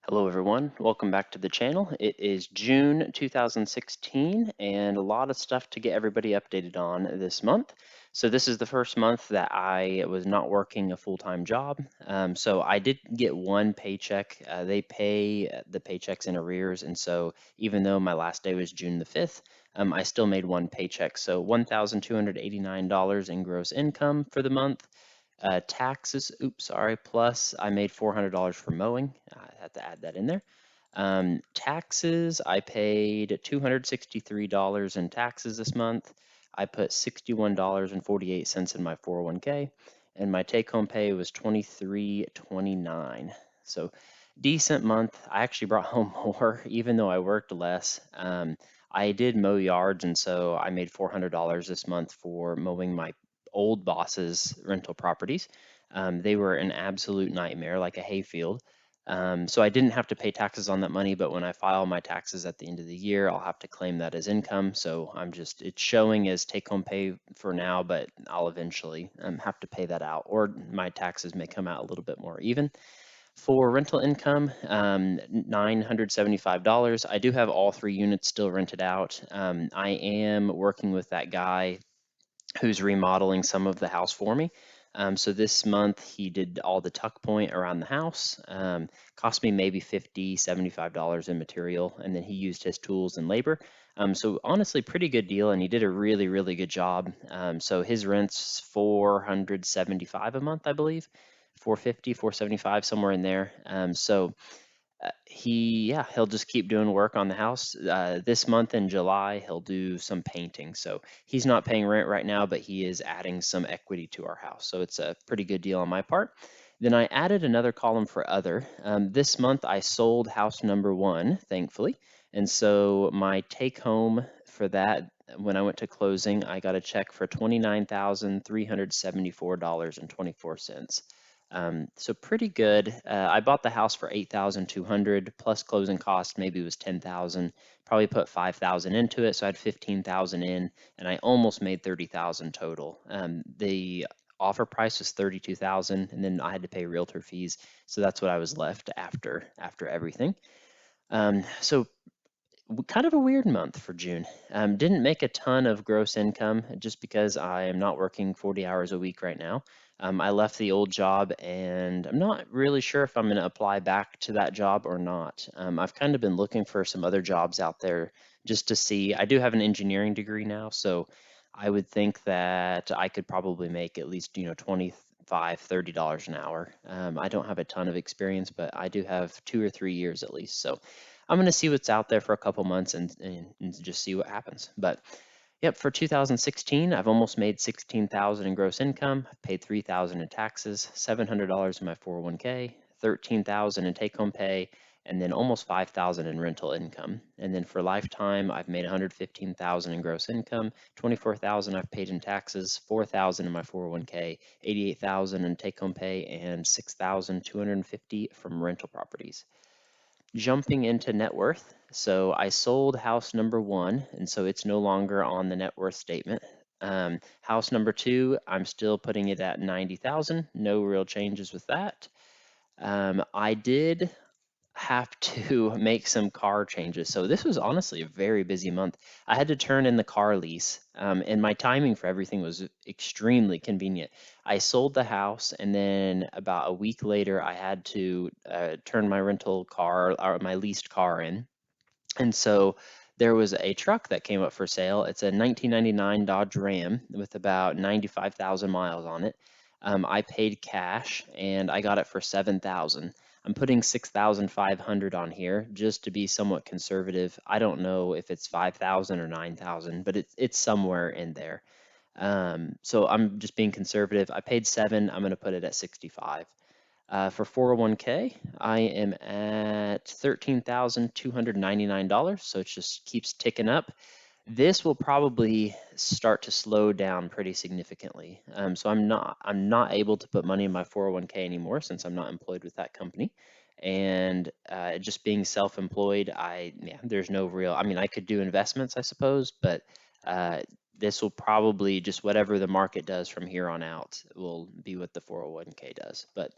Hello everyone, welcome back to the channel. It is June 2016 and a lot of stuff to get everybody updated on this month. So this is the first month that I was not working a full-time job. So I did get one paycheck. They pay the paychecks in arrears, and so even though my last day was June the 5th, I still made one paycheck. So $1,289 in gross income for the month. Taxes, oops, sorry, plus I made $400 for mowing. I had to add that in there. Taxes, I paid $263 in taxes this month. I put $61.48 in my 401k, and my take-home pay was $23.29. So decent month. I actually brought home more, even though I worked less. I did mow yards, and so I made $400 this month for mowing my old boss's rental properties. They were an absolute nightmare, like a hayfield. So I didn't have to pay taxes on that money, but when I file my taxes at the end of the year, I'll have to claim that as income. So it's showing as take home pay for now, but I'll eventually have to pay that out, or my taxes may come out a little bit more even. For rental income, $975. I do have all 3 units still rented out. I am working with that guy who's remodeling some of the house for me. So this month he did all the tuck point around the house. Cost me maybe $50, $75 in material, and then he used his tools and labor. So honestly, pretty good deal, and he did a really, really good job. So his rent's $475 a month, I believe, 450, 475, somewhere in there. He'll just keep doing work on the house. This month in July, he'll do some painting. So he's not paying rent right now, but he is adding some equity to our house. So it's a pretty good deal on my part. Then I added another column for other. This month I sold house number one, thankfully. And so my take home for that, when I went to closing, I got a check for $29,374.24. So pretty good. I bought the house for 8,200 plus closing costs. Maybe it was 10,000. Probably put 5,000 into it, so I had 15,000 in, and I almost made 30,000 total. The offer price was 32,000, and then I had to pay realtor fees, so that's what I was left after everything. So kind of a weird month for June. Didn't make a ton of gross income just because I am not working 40 hours a week right now. I left the old job and I'm not really sure if I'm going to apply back to that job or not. I've kind of been looking for some other jobs out there just to see. I do have an engineering degree now, so I would think that I could probably make at least, 25, $30 an hour. I don't have a ton of experience, but I do have 2 or 3 years at least. So I'm going to see what's out there for a couple months and just see what happens. But yep, for 2016, I've almost made 16,000 in gross income. I paid 3,000 in taxes, $700 in my 401k, 13,000 in take-home pay, and then almost 5,000 in rental income. And then for lifetime, I've made 115,000 in gross income, 24,000 I've paid in taxes, 4,000 in my 401k, 88,000 in take-home pay, and 6,250 from rental properties. Jumping into net worth. So I sold house number one, and so it's no longer on the net worth statement. House number two, I'm still putting it at 90,000. No real changes with that. I did have to make some car changes. So this was honestly a very busy month. I had to turn in the car lease, and my timing for everything was extremely convenient. I sold the house, and then about a week later, I had to turn my rental car or my leased car in. And so there was a truck that came up for sale. It's a 1999 Dodge Ram with about 95,000 miles on it. I paid cash and I got it for 7,000. I'm putting 6,500 on here just to be somewhat conservative. I don't know if it's 5,000 or 9,000, but it's somewhere in there. So I'm just being conservative. I paid 7. I'm going to put it at 65. For 401k, I am at $13,299, so it just keeps ticking up. This will probably start to slow down pretty significantly. So I'm not able to put money in my 401k anymore since I'm not employed with that company. And just being self-employed, there's no real. I mean, I could do investments, I suppose, but this will probably just whatever the market does from here on out will be what the 401k does. But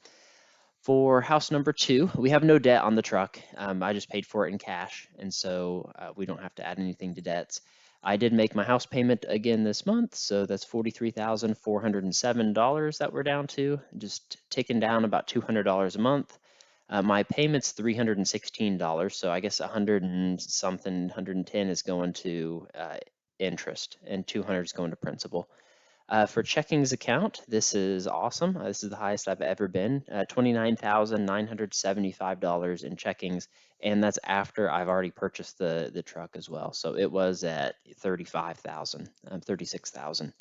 For house number 2, we have no debt on the truck. I just paid for it in cash, and so we don't have to add anything to debts. I did make my house payment again this month, so that's $43,407 that we're down to, just ticking down about $200 a month. My payment's $316, so I guess 100 and something, 110 is going to interest, and 200 is going to principal. For checkings account, this is awesome. This is the highest I've ever been, $29,975 in checkings, and that's after I've already purchased the truck as well. So it was at 35,000, 36,000.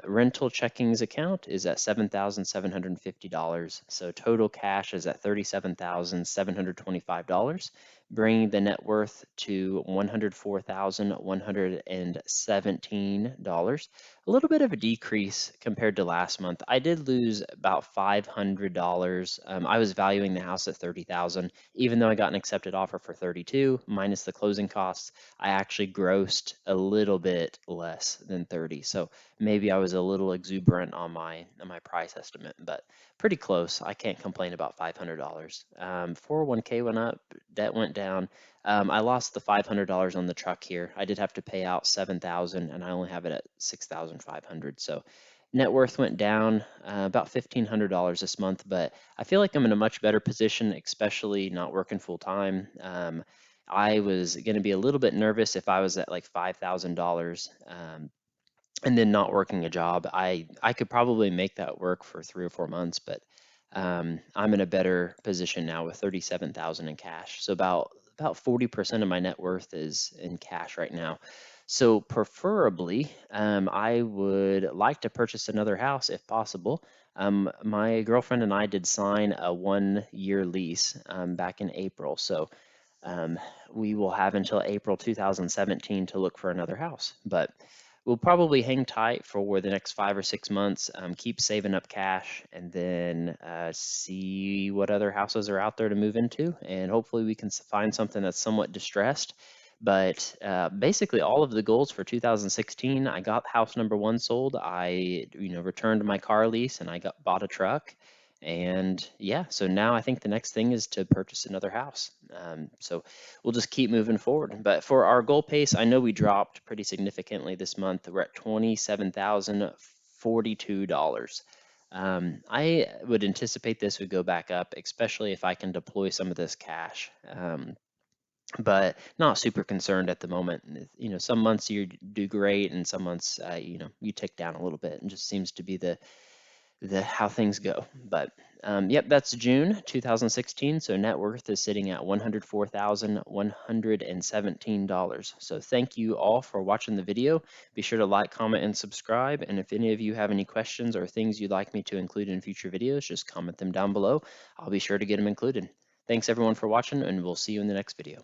Rental checkings account is at $7,750. So total cash is at $37,725, bringing the net worth to $104,117. A little bit of a decrease compared to last month. I did lose about $500. I was valuing the house at $30,000, even though I got an accepted offer for $32 minus the closing costs. I actually grossed a little bit less than 30. So maybe I was a little exuberant on my price estimate, but pretty close. I can't complain about $500. 401k went up, debt went down. I lost the $500 on the truck here. I did have to pay out $7,000, and I only have it at $6,500. So net worth went down about $1,500 this month, but I feel like I'm in a much better position, especially not working full time. I was going to be a little bit nervous if I was at like $5,000 and then not working a job. I could probably make that work for 3 or 4 months, but I'm in a better position now with 37,000 in cash. So about 40% of my net worth is in cash right now. So preferably, I would like to purchase another house if possible. My girlfriend and I did sign a 1-year lease back in April. So we will have until April 2017 to look for another house. But we'll probably hang tight for the next 5 or 6 months, keep saving up cash, and then see what other houses are out there to move into. And hopefully we can find something that's somewhat distressed. But basically all of the goals for 2016, I got house number 1 sold. I returned my car lease, and I bought a truck. And yeah, so now I think the next thing is to purchase another house. So we'll just keep moving forward. But for our goal pace, I know we dropped pretty significantly this month. We're at $27,042. I would anticipate this would go back up, especially if I can deploy some of this cash. But not super concerned at the moment. Some months you do great, and some months, you tick down a little bit, and just seems to be the how things go. But yep, that's June 2016. So net worth is sitting at $104,117. So thank you all for watching the video. Be sure to like, comment, and subscribe. And if any of you have any questions or things you'd like me to include in future videos, just comment them down below. I'll be sure to get them included. Thanks everyone for watching, and we'll see you in the next video.